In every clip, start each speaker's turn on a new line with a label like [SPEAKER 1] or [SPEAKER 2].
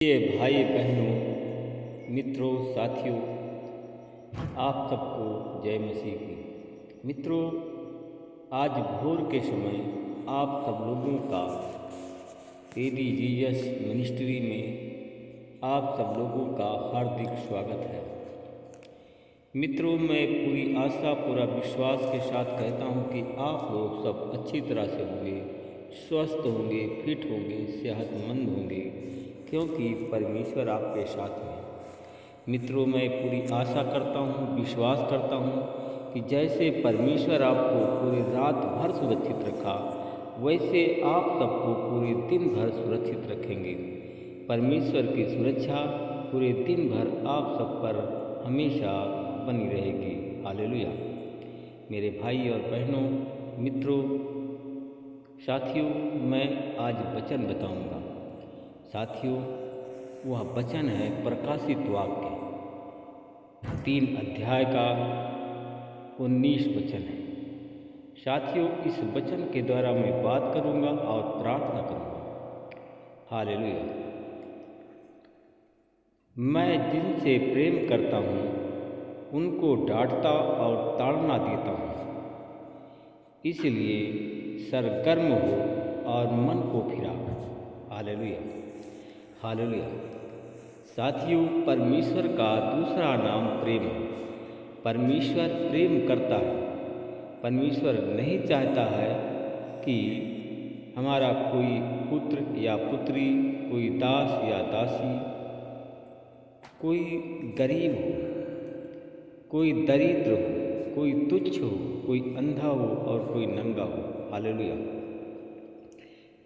[SPEAKER 1] ये भाई बहनों, मित्रों, साथियों, आप सबको जय मसीह की। मित्रों, आज भोर के समय आप सब लोगों का तेरी जीसस मिनिस्ट्री में आप सब लोगों का हार्दिक स्वागत है। मित्रों, मैं पूरी आशा पूरा विश्वास के साथ कहता हूँ कि आप लोग सब अच्छी तरह से होंगे, स्वस्थ होंगे, फिट होंगे, सेहतमंद होंगे, क्योंकि परमेश्वर आपके साथ है। मित्रों, मैं पूरी आशा करता हूँ, विश्वास करता हूँ कि जैसे परमेश्वर आपको पूरी रात भर सुरक्षित रखा, वैसे आप सबको पूरे दिन भर सुरक्षित रखेंगे। परमेश्वर की सुरक्षा पूरे दिन भर आप सब पर हमेशा बनी रहेगी। हालेलुया। मेरे भाई और बहनों, मित्रों, साथियों, मैं आज वचन बताऊंगा। साथियों, वह वचन है प्रकाशित वाक्य 3 अध्याय का 19 वचन है। साथियों, इस वचन के द्वारा मैं बात करूंगा और प्रार्थना करूंगा। हालेलुया। मैं जिनसे प्रेम करता हूँ उनको डांटता और ताड़ना देता हूँ, इसलिए सरगर्म हो और मन को फिरा। Hallelujah, hallelujah. साथियों, परमेश्वर का दूसरा नाम प्रेम है। परमेश्वर प्रेम करता है। परमेश्वर नहीं चाहता है कि हमारा कोई पुत्र या पुत्री, कोई दास या दासी, कोई गरीब हो, कोई दरिद्र हो, कोई तुच्छ हो, कोई अंधा हो और कोई नंगा हो। हालेलुया।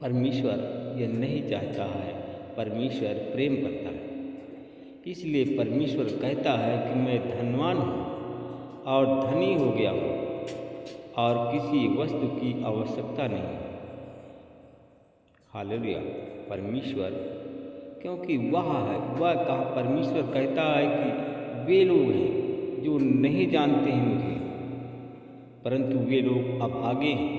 [SPEAKER 1] परमेश्वर यह नहीं चाहता है। परमेश्वर प्रेम करता है। इसलिए परमेश्वर कहता है कि मैं धनवान हूँ और धनी हो गया हूँ और किसी वस्तु की आवश्यकता नहीं। हालेलुया। परमेश्वर, क्योंकि वह कहा, परमेश्वर कहता है कि वे लोग हैं जो नहीं जानते हैं मुझे, परंतु वे लोग अभागे हैं,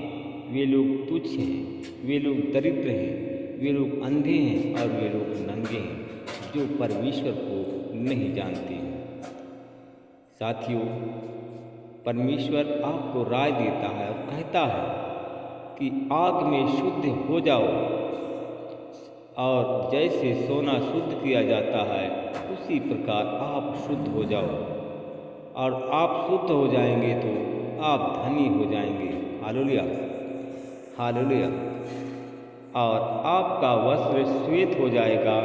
[SPEAKER 1] वे लोग तुच्छ हैं, वे लोग दरिद्र हैं, वे लोग अंधे हैं और वे लोग नंगे हैं, जो परमेश्वर को नहीं जानते हैं। साथियों, परमेश्वर आपको राय देता है और कहता है कि आग में शुद्ध हो जाओ, और जैसे सोना शुद्ध किया जाता है उसी प्रकार आप शुद्ध हो जाओ, और आप शुद्ध हो जाएंगे तो आप धनी हो जाएंगे। Hallelujah, hallelujah. और आपका वस्त्र श्वेत हो जाएगा,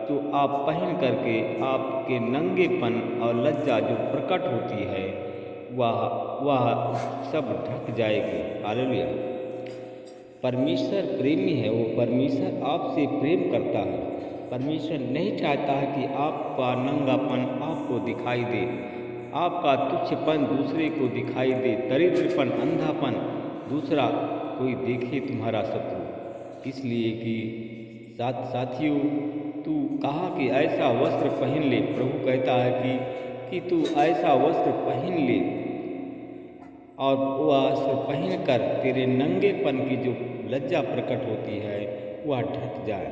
[SPEAKER 1] जो आप पहन करके आपके नंगेपन और लज्जा जो प्रकट होती है वह सब ढक जाएगी। हालेलुया। परमेश्वर प्रेमी है। वो परमेश्वर आपसे प्रेम करता है। परमेश्वर नहीं चाहता है कि आपका नंगापन आपको दिखाई दे, आपका तुच्छपन दूसरे को दिखाई दे, दरिद्रपन, अंधापन दूसरा कोई देखे तुम्हारा शत्रु। इसलिए कि साथियों, तू कहा कि ऐसा वस्त्र पहन ले। प्रभु कहता है कि तू ऐसा वस्त्र पहन ले, और वह वस्त्र पहन कर तेरे नंगेपन की जो लज्जा प्रकट होती है वह ढक जाए।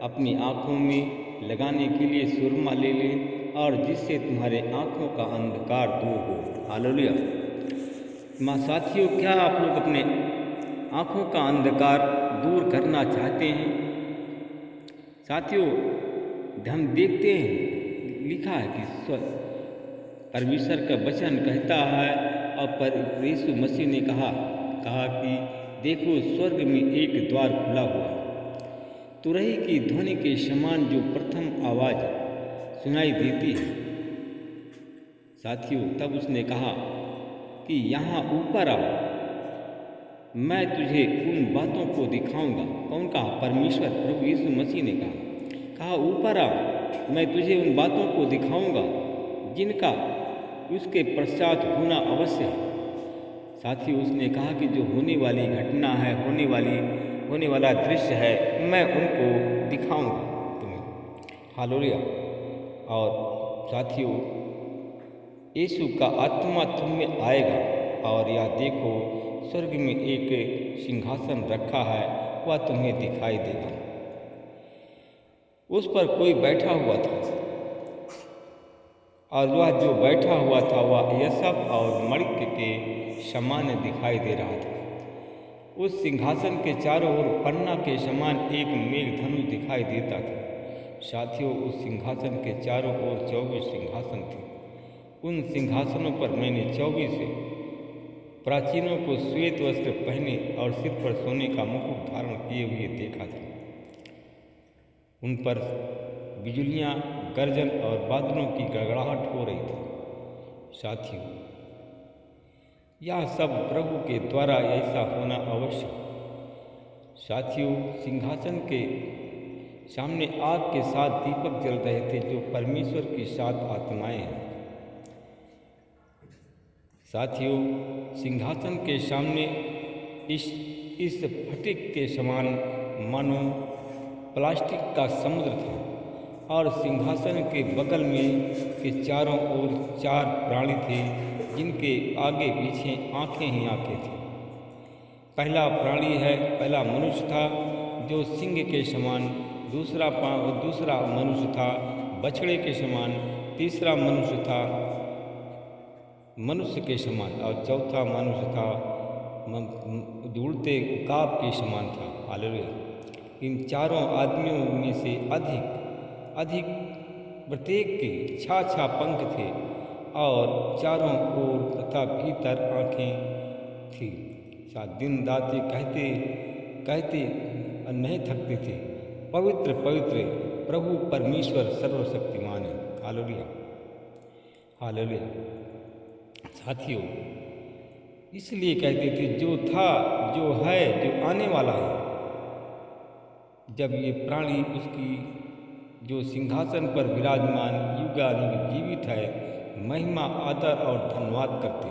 [SPEAKER 1] अपनी आँखों में लगाने के लिए सुरमा ले ले, और जिससे तुम्हारे आँखों का अंधकार दूर हो। हालेलुया। साथियों, क्या आप लोग अपने आँखों का अंधकार दूर करना चाहते हैं? साथियों, हम देखते हैं, लिखा है कि परमेश्वर का वचन कहता है, और यीशु मसीह ने कहा कि देखो, स्वर्ग में एक द्वार खुला हुआ है, तुरही की ध्वनि के समान जो प्रथम आवाज़ सुनाई देती है। साथियों, तब उसने कहा कि यहाँ ऊपर आओ, मैं तुझे उन बातों को दिखाऊंगा। कौन कहा? परमेश्वर, प्रभु यीशु मसीह ने कहा ऊपर आओ, मैं तुझे उन बातों को दिखाऊंगा जिनका उसके पश्चात होना अवश्य है। साथियों, उसने कहा कि जो होने वाली घटना है, होने वाला दृश्य है, मैं उनको दिखाऊंगा तुम्हें। हालेलुया। और साथियों, यीशु का आत्मा तुम में आएगा, और यह देखो, स्वर्ग में एक सिंहासन रखा है, वह तुम्हें दिखाई देगा। उस पर कोई बैठा हुआ था, और वह जो बैठा हुआ था वह यशब और मणिक के समान दिखाई दे रहा था। उस सिंहासन के चारों ओर पन्ना के समान एक मेघधनुष दिखाई देता था। साथियों, उस सिंहासन के चारों ओर 24 सिंहासन थे। उन सिंहासनों पर मैंने 24 प्राचीनों को श्वेत वस्त्र पहने और सिर पर सोने का मुकुट धारण किए हुए देखा था। उन पर बिजलियां, गर्जन और बादलों की गड़गड़ाहट हो रही थी। साथियों, यह सब प्रभु के द्वारा ऐसा होना आवश्यक। साथियों, सिंहासन के सामने आग के 7 दीपक जल रहे थे जो परमेश्वर की 7 आत्माएं हैं। साथियों, सिंहासन के सामने इस फटिक के समान मानो प्लास्टिक का समुद्र था, और सिंहासन के बगल में के चारों ओर 4 प्राणी थे जिनके आगे पीछे आंखें ही आंखें थी। पहला मनुष्य था जो सिंह के समान, दूसरा मनुष्य था बछड़े के समान, तीसरा मनुष्य था मनुष्य के समान, और चौथा मनुष्य था उड़ते उकाब के समान था। हालेलुया। इन चारों आदमियों में से अधिक प्रत्येक के 6 पंख थे और चारों ओर तथा भीतर आँखें थी। 7 दिन दाते कहते नहीं थकते थे, पवित्र पवित्र प्रभु परमेश्वर सर्वशक्तिमान है। Hallelujah, hallelujah. साथियों, इसलिए कहते थे जो था, जो है, जो आने वाला है। जब ये प्राणी उसकी जो सिंहासन पर विराजमान युगानुयुग जीवित है, महिमा, आदर और धन्यवाद करते।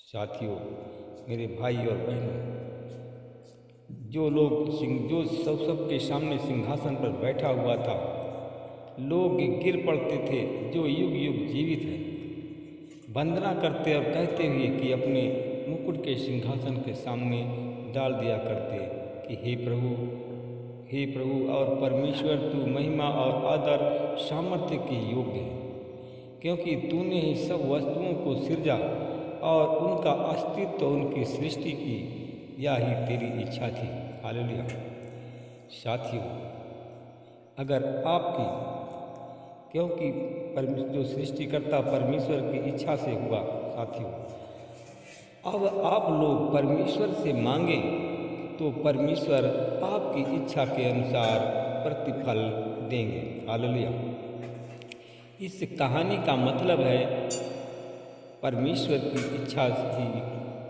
[SPEAKER 1] साथियों, मेरे भाई और बहनों, जो सबके सामने सिंहासन पर बैठा हुआ था, लोग गिर पड़ते थे जो युग युग जीवित है, वंदना करते और कहते हुए कि अपने मुकुट के सिंहासन के सामने डाल दिया करते कि हे प्रभु और परमेश्वर, तू महिमा और आदर सामर्थ्य के योग्य है, क्योंकि तूने ही सब वस्तुओं को सिरजा और उनका अस्तित्व उनकी सृष्टि की, यह ही तेरी इच्छा थी। हालेलुया। साथियों, अगर आपकी, क्योंकि जो सृष्टिकर्ता परमेश्वर की इच्छा से हुआ, साथियों, अब आप लोग परमेश्वर से मांगे तो परमेश्वर आपकी इच्छा के अनुसार प्रतिफल देंगे। हालेलुया। इस कहानी का मतलब है परमेश्वर की इच्छा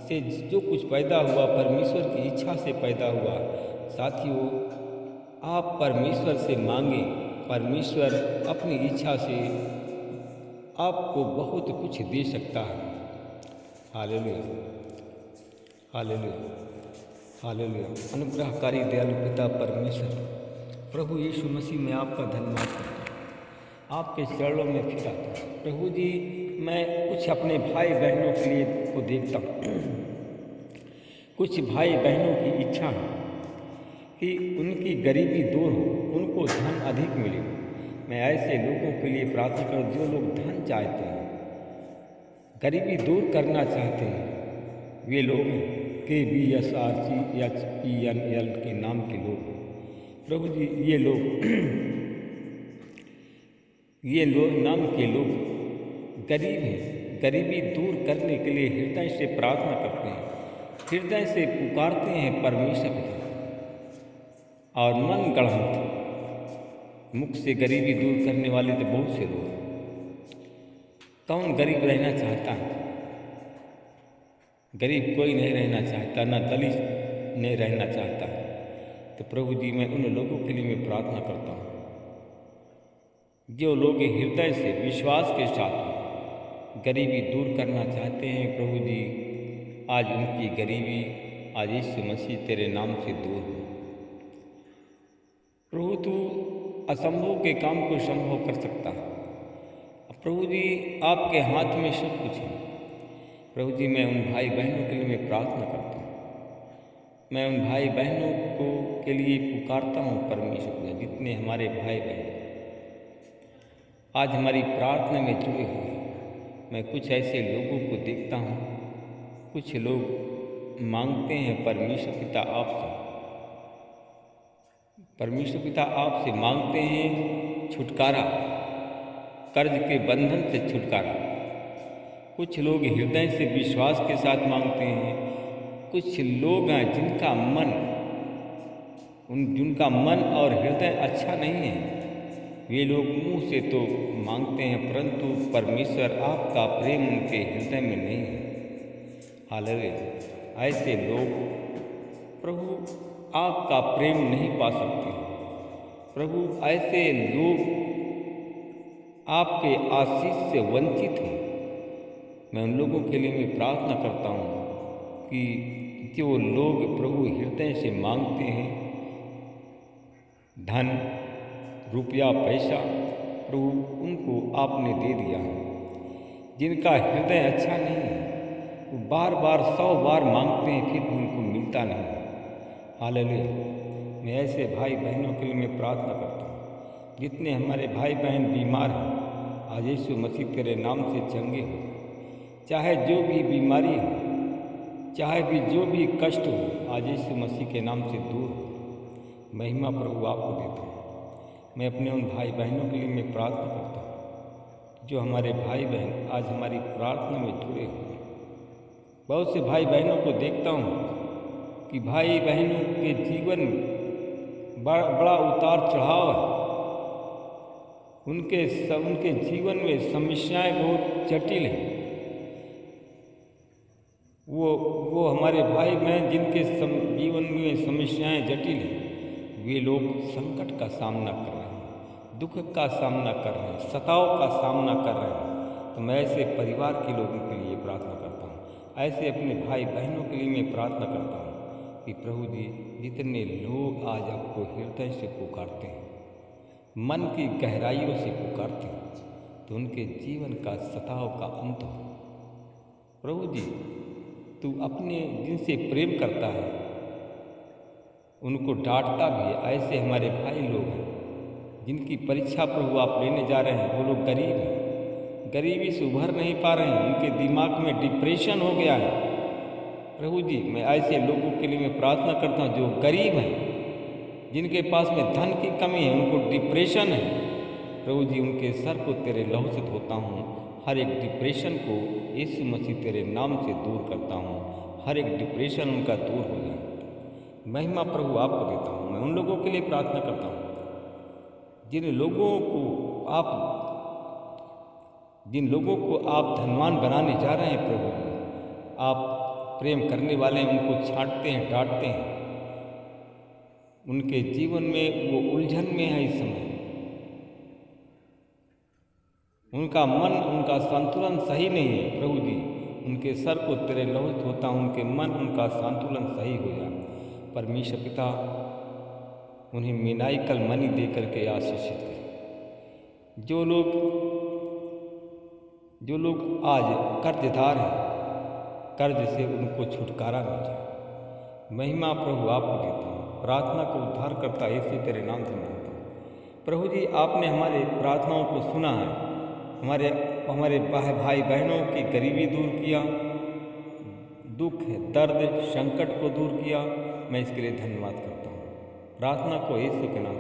[SPEAKER 1] से जो कुछ पैदा हुआ, परमेश्वर की इच्छा से पैदा हुआ। साथियों, आप परमेश्वर से मांगे, परमेश्वर अपनी इच्छा से आपको बहुत कुछ दे सकता है। Hallelujah, hallelujah, hallelujah. अनुग्रहकारी दयालु पिता परमेश्वर, प्रभु यीशु मसीह में आपका धन्यवाद करता हूँ, आपके चरणों में फिर आता हूँ। प्रभु जी, मैं कुछ अपने भाई बहनों के लिए को देखता हूँ। कुछ भाई बहनों की इच्छा है कि उनकी गरीबी दूर हो, उनको धन अधिक मिले। मैं ऐसे लोगों के लिए प्रार्थना करूँ जो लोग धन चाहते हैं, गरीबी दूर करना चाहते हैं। वे लोग KBSRCHENL के नाम के लोग हैं। प्रभु जी, ये लोग नाम के लोग गरीब हैं, गरीबी दूर करने के लिए हृदय से प्रार्थना करते हैं, हृदय से पुकारते हैं परमेश्वर को, और मन गढ़ंत मुख से गरीबी दूर करने वाले तो बहुत से लोग हैं। कौन गरीब रहना चाहता है? गरीब कोई नहीं रहना चाहता, ना दलित नहीं रहना चाहता। तो प्रभु जी, मैं उन लोगों के लिए मैं प्रार्थना करता हूँ जो लोग हृदय से विश्वास के साथ गरीबी दूर करना चाहते हैं। प्रभु जी, आज उनकी गरीबी आज यीशु मसीह तेरे नाम से दूर हो। प्रभु, तू असंभव के काम को संभव कर सकता है। प्रभु जी, आपके हाथ में सब कुछ है। प्रभु जी, मैं उन भाई बहनों के लिए मैं प्रार्थना करता हूँ मैं उन भाई बहनों को के लिए पुकारता हूँ परमेश्वर पिता, जितने हमारे भाई बहन आज हमारी प्रार्थना में जुड़े हुए हैं। मैं कुछ ऐसे लोगों को देखता हूँ, कुछ लोग मांगते हैं परमेश्वर पिता आपसे, परमेश्वर पिता आपसे मांगते हैं छुटकारा, कर्ज के बंधन से छुटकारा। कुछ लोग हृदय से विश्वास के साथ मांगते हैं। कुछ लोग हैं जिनका मन और हृदय अच्छा नहीं है, वे लोग मुंह से तो मांगते हैं परंतु परमेश्वर आपका प्रेम उनके हृदय में नहीं है। हालेलुया। ऐसे लोग प्रभु आपका प्रेम नहीं पा सकते। प्रभु ऐसे लोग आपके आशीष से वंचित हैं। मैं उन लोगों के लिए मैं प्रार्थना करता हूँ कि जो लोग प्रभु हृदय से मांगते हैं धन रुपया पैसा, प्रभु उनको आपने दे दिया। जिनका हृदय अच्छा नहीं है वो बार बार 100 बार मांगते हैं फिर भी उनको मिलता नहीं। हालेलुया। मैं ऐसे भाई बहनों के लिए मैं प्रार्थना करता हूँ, जितने हमारे भाई बहन बीमार हैं आज यीशु मसीह तेरे नाम से चंगे हो। चाहे जो भी बीमारी हो, चाहे भी जो भी कष्ट हो, आज यीशु मसीह के नाम से दूर हो। महिमा प्रभु आपको देता हूँ। मैं अपने उन भाई बहनों के लिए मैं प्रार्थना करता हूँ जो हमारे भाई बहन आज हमारी प्रार्थना में जुड़े हुए हैं। बहुत से भाई बहनों को देखता हूँ कि भाई बहनों के जीवन में बड़ा उतार चढ़ाव है। उनके जीवन में समस्याएं बहुत जटिल हैं। वो हमारे भाई बहन जिनके जीवन में समस्याएं जटिल हैं, वे लोग संकट का सामना कर रहे हैं, दुख का सामना कर रहे हैं, सताव का सामना कर रहे हैं। तो मैं ऐसे परिवार के लोगों के लिए प्रार्थना करता हूँ, ऐसे अपने भाई बहनों के लिए मैं प्रार्थना करता हूँ कि प्रभु जी जितने लोग आज आपको हृदय से पुकारते हैं, मन की गहराइयों से पुकारते हैं, तो उनके जीवन का सताव का अंत हो। प्रभु जी तू अपने जिनसे प्रेम करता है उनको डांटता भी है। ऐसे हमारे भाई लोग हैं जिनकी परीक्षा प्रभु आप लेने जा रहे हैं, वो लोग गरीब हैं, गरीबी से उभर नहीं पा रहे हैं, उनके दिमाग में डिप्रेशन हो गया है। प्रभु जी मैं ऐसे लोगों के लिए मैं प्रार्थना करता हूँ जो गरीब हैं, जिनके पास में धन की कमी है, उनको डिप्रेशन है। प्रभु जी उनके सर को तेरे लहू से धोता हूँ, हर एक डिप्रेशन को यीशु मसीह तेरे नाम से दूर करता हूँ। हर एक डिप्रेशन उनका दूर हो जाए। महिमा प्रभु आपको देता हूँ। मैं उन लोगों के लिए प्रार्थना करता हूँ जिन लोगों को आप धनवान बनाने जा रहे हैं। प्रभु आप प्रेम करने वाले हैं, उनको छांटते हैं, डांटते हैं, उनके जीवन में वो उलझन में है। इस समय उनका मन उनका संतुलन सही नहीं है। प्रभु जी उनके सर को तेरे लहू से धोता हूँ, उनके मन उनका संतुलन सही हो जाए। परमेश्वर पिता उन्हें मिनाइकल मनी दे करके आशीषित करें। जो लोग आज कर्जदार हैं, कर्ज से उनको छुटकारा मिल जाए। महिमा प्रभु आपको देता हूँ। प्रार्थना को उद्धार करता यीशु तेरे नाम से मांगता हूँ। प्रभु जी आपने हमारे प्रार्थनाओं को सुना है, हमारे भाई बहनों की गरीबी दूर किया, दुख दर्द संकट को दूर किया। मैं इसके लिए धन्यवाद करता हूँ। प्रार्थना को यीशु के नाम